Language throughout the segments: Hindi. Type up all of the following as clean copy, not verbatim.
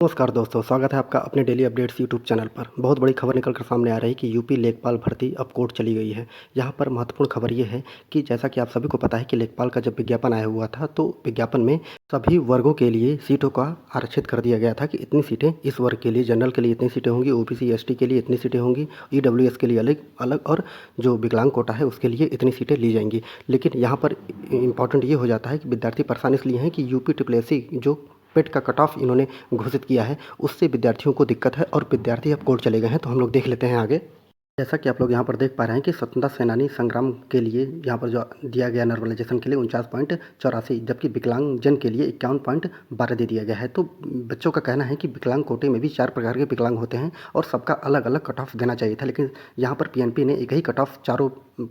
नमस्कार दोस्तों, स्वागत है आपका अपने डेली अपडेट्स यूट्यूब चैनल पर। बहुत बड़ी खबर निकल कर सामने आ रही है कि यूपी लेखपाल भर्ती अब कोर्ट चली गई है। यहाँ पर महत्वपूर्ण खबर ये है कि जैसा कि आप सभी को पता है कि लेखपाल का जब विज्ञापन आया हुआ था, तो विज्ञापन में सभी वर्गों के लिए सीटों का आरक्षित कर दिया गया था कि इतनी सीटें इस वर्ग के लिए, जनरल के लिए इतनी सीटें होंगी, ओबीसी एसटी के लिए इतनी सीटें होंगी, ईडब्ल्यूएस के लिए अलग अलग और जो विकलांग कोटा है उसके लिए इतनी सीटें ली जाएंगी। लेकिन यहाँ पर इम्पॉर्टेंट ये हो जाता है कि विद्यार्थी परेशान इसलिए हैं कि यूपी ट्रिपल एससी जो पेट का कट ऑफ इन्होंने घोषित किया है, उससे विद्यार्थियों को दिक्कत है और विद्यार्थी अब कोर्ट चले गए हैं। तो हम लोग देख लेते हैं आगे। जैसा कि आप लोग यहाँ पर देख पा रहे हैं कि स्वतंत्रता सेनानी संग्राम के लिए यहाँ पर जो दिया गया नॉर्मलाइजेशन के लिए 49.84, जबकि विकलांगजन के लिए 51.12 दे दिया गया है। तो बच्चों का कहना है कि विकलांग कोटे में भी 4 प्रकार के विकलांग होते हैं और सबका अलग अलग कट ऑफ देना चाहिए था, लेकिन यहाँ पर पीएनपी ने एक ही कट ऑफ चारों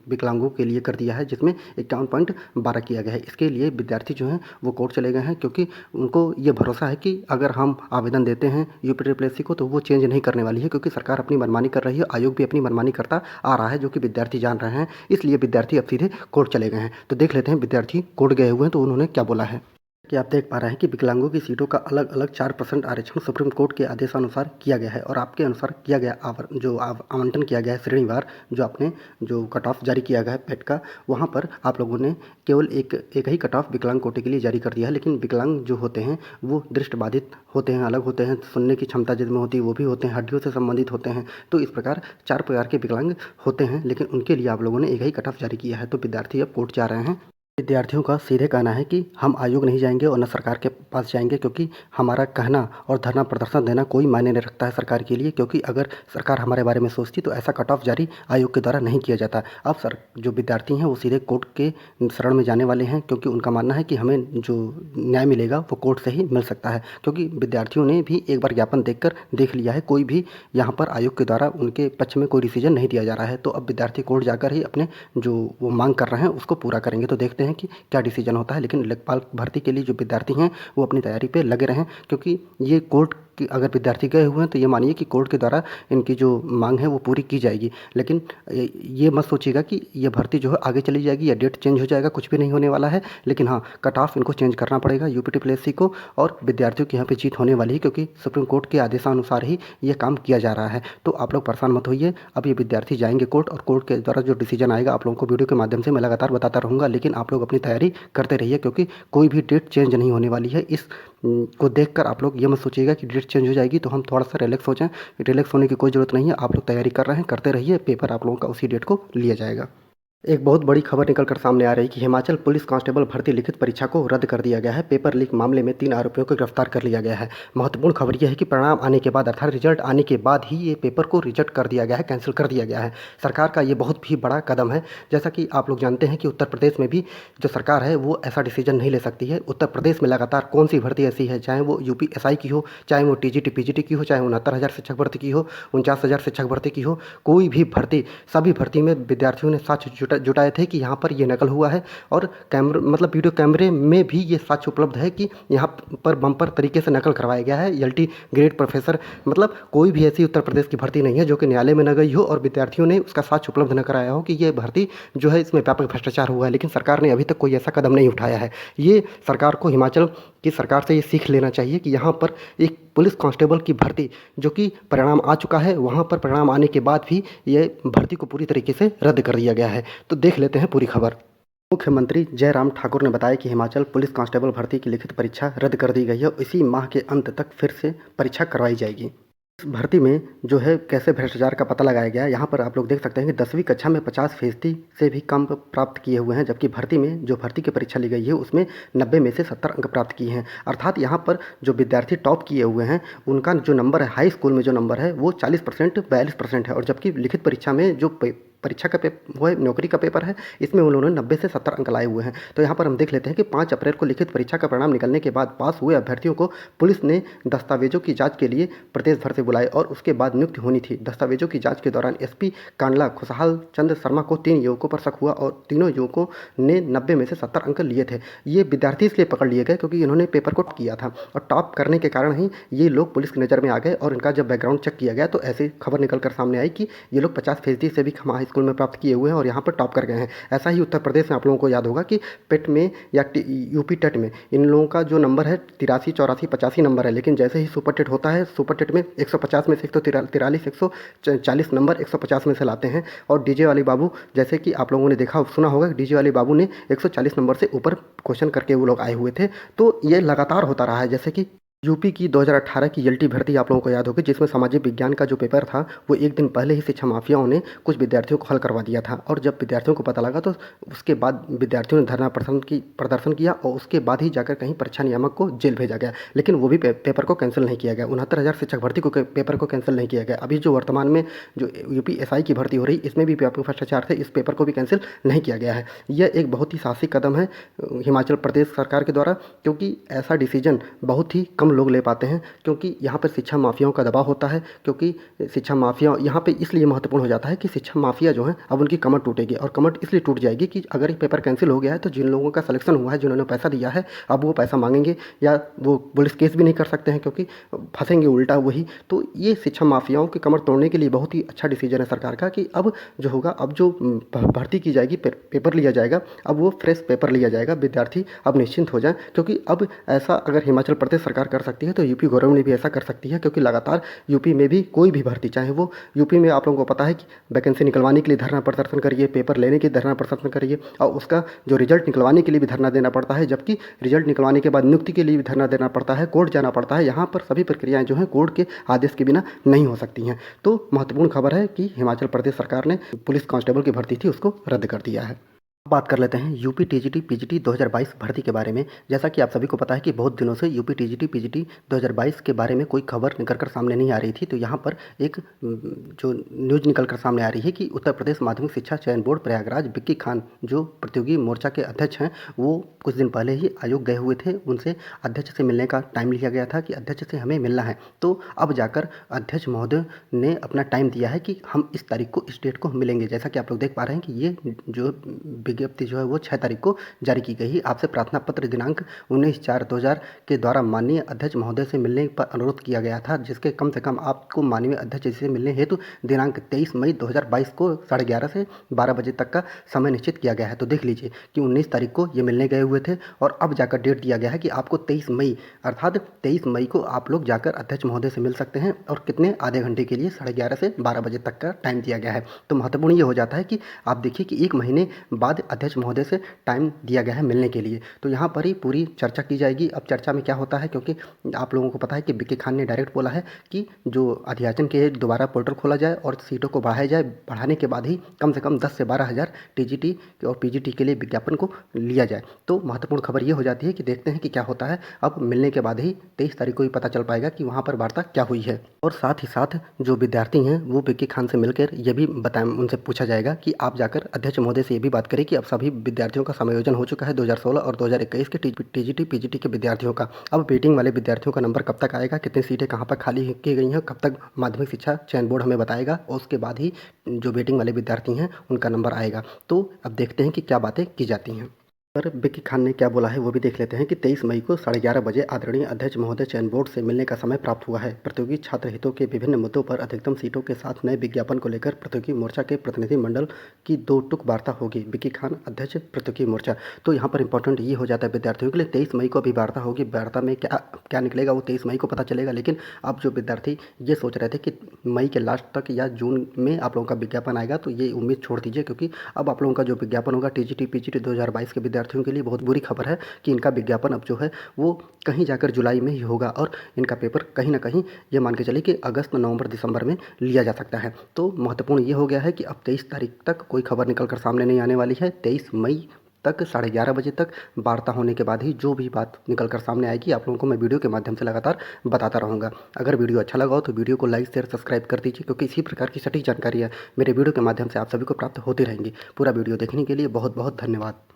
विकलांगों के लिए कर दिया है, जिसमें 51.12 किया गया है। इसके लिए विद्यार्थी जो हैं वो कोर्ट चले गए हैं, क्योंकि उनको ये भरोसा है कि अगर हम आवेदन देते हैं यूपी ट्रिपल एससी को तो वो चेंज नहीं करने वाली है, क्योंकि सरकार अपनी मनमानी कर रही है, आयोग भी अपनी मनमानी करता आ रहा है, जो कि विद्यार्थी जान रहे हैं। इसलिए विद्यार्थी अब सीधे कोर्ट चले गए हैं। तो देख लेते हैं विद्यार्थी कोर्ट गए हुए हैं तो उन्होंने क्या बोला है। कि आप देख पा रहे हैं कि विकलांगों की सीटों का अलग अलग 4% आरक्षण सुप्रीम कोर्ट के आदेशानुसार किया गया है और आपके अनुसार किया गया आवंटन किया गया है श्रेणीवार, जो आपने जो कट ऑफ जारी किया गया है पेट का, वहाँ पर आप लोगों ने केवल एक ही कट ऑफ विकलांग कोटे के लिए जारी कर दिया है। लेकिन विकलांग जो होते हैं वो दृष्टिबाधित होते हैं, अलग होते हैं, सुनने की क्षमता जिनमें होती है वो भी होते हैं, हड्डियों से संबंधित होते हैं। तो इस प्रकार 4 प्रकार के विकलांग होते हैं, लेकिन उनके लिए आप लोगों ने एक ही कट ऑफ जारी किया है। तो विद्यार्थी अब कोर्ट जा रहे हैं। विद्यार्थियों का सीधे कहना है कि हम आयोग नहीं जाएंगे और न सरकार के पास जाएंगे, क्योंकि हमारा कहना और धरना प्रदर्शन देना कोई मायने नहीं रखता है सरकार के लिए, क्योंकि अगर सरकार हमारे बारे में सोचती तो ऐसा कट ऑफ जारी आयोग के द्वारा नहीं किया जाता। अब जो विद्यार्थी हैं वो सीधे कोर्ट के शरण में जाने वाले हैं, क्योंकि उनका मानना है कि हमें जो न्याय मिलेगा वो कोर्ट से ही मिल सकता है, क्योंकि विद्यार्थियों ने भी एक बार ज्ञापन देख लिया है, कोई भी यहाँ पर आयोग के द्वारा उनके पक्ष में कोई डिसीजन नहीं दिया जा रहा है। तो अब विद्यार्थी कोर्ट जाकर ही अपने जो वो मांग कर रहे हैं उसको पूरा करेंगे। तो देखते हैं कि क्या डिसीजन होता है। लेकिन लेखपाल भर्ती के लिए जो विद्यार्थी हैं वो अपनी तैयारी पे लगे रहें, क्योंकि ये कोर्ट कि अगर विद्यार्थी गए हुए हैं तो ये मानिए कि कोर्ट के द्वारा इनकी जो मांग है वो पूरी की जाएगी। लेकिन ये मत सोचिएगा कि ये भर्ती जो है आगे चली जाएगी या डेट चेंज हो जाएगा, कुछ भी नहीं होने वाला है। लेकिन हाँ, कट ऑफ इनको चेंज करना पड़ेगा यूपी ट्रिपल एससी को, और विद्यार्थियों की यहाँ पे जीत होने वाली है, क्योंकि सुप्रीम कोर्ट के आदेशानुसार ही ये काम किया जा रहा है। तो आप लोग परेशान मत होइए। अब ये विद्यार्थी जाएंगे कोर्ट और कोर्ट के द्वारा जो डिसीजन आएगा आप लोगों को वीडियो के माध्यम से मैं लगातार बताता रहूँगा। लेकिन आप लोग अपनी तैयारी करते रहिए, क्योंकि कोई भी डेट चेंज नहीं होने वाली है। इस को देखकर आप लोग ये मत सोचिएगा कि डेट चेंज हो जाएगी तो हम थोड़ा सा रिलैक्स हो जाएं। रिलैक्स होने की कोई ज़रूरत नहीं है। आप लोग तैयारी कर रहे हैं, करते रहिए। पेपर आप लोगों का उसी डेट को लिया जाएगा। एक बहुत बड़ी खबर निकल कर सामने आ रही है कि हिमाचल पुलिस कांस्टेबल भर्ती लिखित परीक्षा को रद्द कर दिया गया है। पेपर लीक मामले में 3 आरोपियों को गिरफ्तार कर लिया गया है। महत्वपूर्ण खबर यह है कि परिणाम आने के बाद, अर्थात रिजल्ट आने के बाद ही ये पेपर को रिजेक्ट कर दिया गया है, कैंसिल कर दिया गया है। सरकार का ये बहुत ही बड़ा कदम है। जैसा कि आप लोग जानते हैं कि उत्तर प्रदेश में भी जो सरकार है वो ऐसा डिसीजन नहीं ले सकती है। उत्तर प्रदेश में लगातार कौन सी भर्ती ऐसी है, चाहे वो यूपीएसआई की हो, चाहे वो टीजीटी पीजीटी की हो, चाहे 69,000 शिक्षक भर्ती की हो, 49,000 शिक्षक भर्ती की हो, कोई भी भर्ती, सभी भर्ती में विद्यार्थियों ने साक्ष्य जुटाए थे कि यहाँ पर ये नकल हुआ है। और कैमरे मतलब वीडियो कैमरे में भी ये साक्ष्य उपलब्ध है कि यहाँ पर बम्पर तरीके से नकल करवाया गया है। एलटी ग्रेड प्रोफेसर, मतलब कोई भी ऐसी उत्तर प्रदेश की भर्ती नहीं है जो कि न्यायालय में न गई हो और विद्यार्थियों ने उसका साक्ष्य उपलब्ध न कराया हो कि ये भर्ती जो है इसमें व्यापक भ्रष्टाचार हुआ है। लेकिन सरकार ने अभी तक कोई ऐसा कदम नहीं उठाया है। ये सरकार को, हिमाचल की सरकार से ये सीख लेना चाहिए कि यहाँ पर एक पुलिस कांस्टेबल की भर्ती जो कि परिणाम आ चुका है, वहाँ पर परिणाम आने के बाद भी ये भर्ती को पूरी तरीके से रद्द कर दिया गया है। तो देख लेते हैं पूरी खबर। मुख्यमंत्री जयराम ठाकुर ने बताया कि हिमाचल पुलिस कांस्टेबल भर्ती की लिखित परीक्षा रद्द कर दी गई है। इसी माह के अंत तक फिर से परीक्षा करवाई जाएगी। इस भर्ती में जो है कैसे भ्रष्टाचार का पता लगाया गया है। यहाँ पर आप लोग देख सकते हैं कि 10वीं कक्षा में 50% से भी कम प्राप्त किए हुए हैं, जबकि भर्ती में जो भर्ती की परीक्षा ली गई है उसमें 90 में से 70 अंक प्राप्त किए हैं। अर्थात यहाँ पर जो विद्यार्थी टॉप किए हुए हैं उनका जो नंबर है, हाई स्कूल में जो नंबर है वो 40% 42% है, और जबकि लिखित परीक्षा में जो परीक्षा का वो है, नौकरी का पेपर है, इसमें उन्होंने 90 से 70 अंक लाए हुए हैं। तो यहाँ पर हम देख लेते हैं कि 5 अप्रैल को लिखित परीक्षा का परिणाम निकलने के बाद पास हुए अभ्यर्थियों को पुलिस ने दस्तावेजों की जांच के लिए प्रदेश भर से बुलाए और उसके बाद नियुक्ति होनी थी। दस्तावेजों की जांच के दौरान एसपी कांडला खुशहाल चंद्र शर्मा को 3 युवकों पर शक हुआ और तीनों युवकों ने 90 में से 70 अंक लिए थे। ये विद्यार्थी इसलिए पकड़ लिए गए क्योंकि इन्होंने पेपर को किया था और टॉप करने के कारण ही ये लोग पुलिस की नज़र में आ गए। और इनका जब बैकग्राउंड चेक किया गया तो ऐसी खबर निकल कर सामने आई कि ये लोग 50% से भी कम हाई स्कूल में प्राप्त किए हुए हैं और यहाँ पर टॉप कर गए हैं। ऐसा ही उत्तर प्रदेश में आप लोगों को याद होगा कि पेट में या यूपी टेट में इन लोगों का जो नंबर है 83, 84, 85 नंबर है, लेकिन जैसे ही सुपर टेट होता है, सुपर टेट में 150 में से 143, 140 नंबर 150 में से लाते हैं। और डीजे वाले बाबू, जैसे कि आप लोगों ने देखा सुना होगा, डीजे वाले बाबू ने 140 नंबर से ऊपर क्वेश्चन करके वो लोग आए हुए थे। तो ये लगातार होता रहा है। जैसे कि यूपी की 2018 की एलटी भर्ती आप लोगों को याद होगी, जिसमें सामाजिक विज्ञान का जो पेपर था वो एक दिन पहले ही शिक्षा माफियाओं ने कुछ विद्यार्थियों को हल करवा दिया था। और जब विद्यार्थियों को पता लगा तो उसके बाद विद्यार्थियों ने धरना प्रदर्शन किया और उसके बाद ही जाकर कहीं परीक्षा नियामक को जेल भेजा गया। लेकिन वो भी पेपर को कैंसिल नहीं किया गया। 69,000 शिक्षक भर्ती को पेपर को कैंसिल नहीं किया गया। अभी जो वर्तमान में जो यूपीएसआई की भर्ती हो रही, इसमें भी भ्रष्टाचार थे, इस पेपर को भी कैंसिल नहीं किया गया है। यह एक बहुत ही साहसिक कदम है हिमाचल प्रदेश सरकार के द्वारा, क्योंकि ऐसा डिसीजन बहुत ही कम लोग ले पाते हैं, क्योंकि यहाँ पर शिक्षा माफियाओं का दबाव होता है। क्योंकि शिक्षा माफिया यहाँ पे इसलिए महत्वपूर्ण हो जाता है कि शिक्षा माफिया जो है अब उनकी कमर टूटेगी। और कमर इसलिए टूट जाएगी कि अगर ये पेपर कैंसिल हो गया है तो जिन लोगों का सिलेक्शन हुआ है, जिन्होंने पैसा दिया है, अब वो पैसा मांगेंगे या वो पुलिस केस भी नहीं कर सकते हैं, क्योंकि फंसेंगे उल्टा वही। तो ये शिक्षा माफियाओं की कमर तोड़ने के लिए बहुत ही अच्छा डिसीजन है सरकार का कि अब जो होगा, अब जो भर्ती की जाएगी, पेपर लिया जाएगा, अब वो फ्रेश पेपर लिया जाएगा। विद्यार्थी अब निश्चिंत हो जाए, क्योंकि अब ऐसा अगर हिमाचल प्रदेश सरकार कर सकती है तो यूपी गवर्नमेंट भी ऐसा कर सकती है। क्योंकि लगातार यूपी में भी कोई भी भर्ती, चाहे वो यूपी में आप लोगों को पता है कि वैकेंसी निकलवाने के लिए धरना प्रदर्शन करिए, पेपर लेने के धरना प्रदर्शन करिए, और उसका जो रिजल्ट निकलवाने के लिए भी धरना देना पड़ता है, जबकि रिजल्ट निकलवाने के बाद नियुक्ति के लिए भी धरना देना पड़ता है, कोर्ट जाना पड़ता है। यहाँ पर सभी प्रक्रियाएं जो हैं कोर्ट के आदेश के बिना नहीं हो सकती हैं। तो महत्वपूर्ण खबर है कि हिमाचल प्रदेश सरकार ने पुलिस कांस्टेबल की भर्ती थी उसको रद्द कर दिया है। बात कर लेते हैं यूपी टीजीटी पीजीटी 2022 भर्ती के बारे में। जैसा कि आप सभी को पता है कि बहुत दिनों से यूपी टीजीटी पीजीटी 2022 के बारे में कोई खबर निकल कर सामने नहीं आ रही थी। तो यहाँ पर एक जो न्यूज़ निकल कर सामने आ रही है कि उत्तर प्रदेश माध्यमिक शिक्षा चयन बोर्ड प्रयागराज विक्की खान, जो प्रतियोगी मोर्चा के अध्यक्ष हैं, वो कुछ दिन पहले ही आयोग गए हुए थे। उनसे अध्यक्ष से मिलने का टाइम लिया गया था कि अध्यक्ष से हमें मिलना है। तो अब जाकर अध्यक्ष महोदय ने अपना टाइम दिया है कि हम इस तारीख को, इस डेट को मिलेंगे। जैसा कि आप लोग देख पा रहे हैं कि ये जो विज्ञप्ति जो है वो 6 तारीख को जारी की गई। आपसे प्रार्थना पत्र दिनांक 19/4/2000 के द्वारा माननीय अध्यक्ष महोदय से मिलने पर अनुरोध किया गया था, जिसके कम से कम आपको माननीय अध्यक्ष जी से मिलने हेतु दिनांक 23 मई 2022 को 11:30 से 12 बजे तक का समय निश्चित किया गया है। तो देख लीजिए कि 19 तारीख को ये मिलने गए हुए थे और अब जाकर डेट दिया गया है कि आपको 23 मई अर्थात 23 मई को आप लोग जाकर अध्यक्ष महोदय से मिल सकते हैं। और कितने, आधे घंटे के लिए 11:30 से 12 बजे तक का टाइम दिया गया है। तो महत्वपूर्ण ये हो जाता है कि आप देखिए कि 1 महीने बाद अध्यक्ष महोदय से टाइम दिया गया है मिलने के लिए। तो यहाँ पर ही पूरी चर्चा की जाएगी। अब चर्चा में क्या होता है, क्योंकि आप लोगों को पता है कि विक्की खान ने डायरेक्ट बोला है कि जो अध्याचन के दोबारा पोर्टल खोला जाए और सीटों को बढ़ाया जाए। बढ़ाने के बाद ही कम से कम 10 से 12 हज़ार टीजीटी और पीजीटी के लिए विज्ञापन को लिया जाए। तो महत्वपूर्ण खबर ये हो जाती है कि देखते हैं कि क्या होता है। अब मिलने के बाद ही 23 तारीख को ही पता चल पाएगा कि वहाँ पर वार्ता क्या हुई है। और साथ ही साथ जो विद्यार्थी हैं वो विक्की खान से मिलकर ये भी बताएं, उनसे पूछा जाएगा कि आप जाकर अध्यक्ष महोदय से ये भी बात करें कि अब सभी विद्यार्थियों का समायोजन हो चुका है 2016 और 2021 के टीजीटी पीजीटी के विद्यार्थियों का। अब वेटिंग वाले विद्यार्थियों का नंबर कब तक आएगा, कितनी सीटें कहाँ पर खाली की गई हैं, कब तक माध्यमिक शिक्षा चयन बोर्ड हमें बताएगा, और उसके बाद ही जो वेटिंग वाले विद्यार्थी हैं उनका नंबर आएगा। तो अब देखते हैं कि क्या बातें की जाती हैं। पर विक्की खान ने क्या बोला है वो भी देख लेते हैं कि 23 मई को 11:30 बजे आदरणीय अध्यक्ष महोदय चयन बोर्ड से मिलने का समय प्राप्त हुआ है। प्रतियोगी छात्र हितों के विभिन्न मुद्दों पर अधिकतम सीटों के साथ नए विज्ञापन को लेकर प्रतियोगी मोर्चा के प्रतिनिधि मंडल की 2 टुक वार्ता होगी। विक्की खान, अध्यक्ष प्रतियोगी मोर्चा। तो यहाँ पर इंपॉर्टेंट ये हो जाता है विद्यार्थियों के लिए, 23 मई को अभी वार्ता होगी। वार्ता में क्या निकलेगा वो 23 मई को पता चलेगा। लेकिन अब जो विद्यार्थी ये सोच रहे थे कि मई के लास्ट तक या जून में आप लोगों का विज्ञापन आएगा, तो ये उम्मीद छोड़ दीजिए, क्योंकि अब आप लोगों का जो विज्ञापन होगा टीजीटी पीजीटी 2022 के विद्यार्थियों के लिए बहुत बुरी खबर है कि इनका विज्ञापन अब जो है वो कहीं जाकर जुलाई में ही होगा और इनका पेपर कहीं ना कहीं ये मान के चलिए कि अगस्त, नवंबर, दिसंबर में लिया जा सकता है। तो महत्वपूर्ण ये हो गया है कि अब 23 तारीख तक कोई खबर निकल कर सामने नहीं आने वाली है। 23 मई तक 11:30 बजे तक वार्ता होने के बाद ही जो भी बात निकल कर सामने आएगी आप लोगों को मैं वीडियो के माध्यम से लगातार बताता रहूँगा। अगर वीडियो अच्छा लगा हो तो वीडियो को लाइक, शेयर, सब्सक्राइब कर दीजिए, क्योंकि इसी प्रकार की सटीक जानकारी है मेरे वीडियो के माध्यम से आप सभी को प्राप्त होती रहेंगी। पूरा वीडियो देखने के लिए बहुत बहुत धन्यवाद।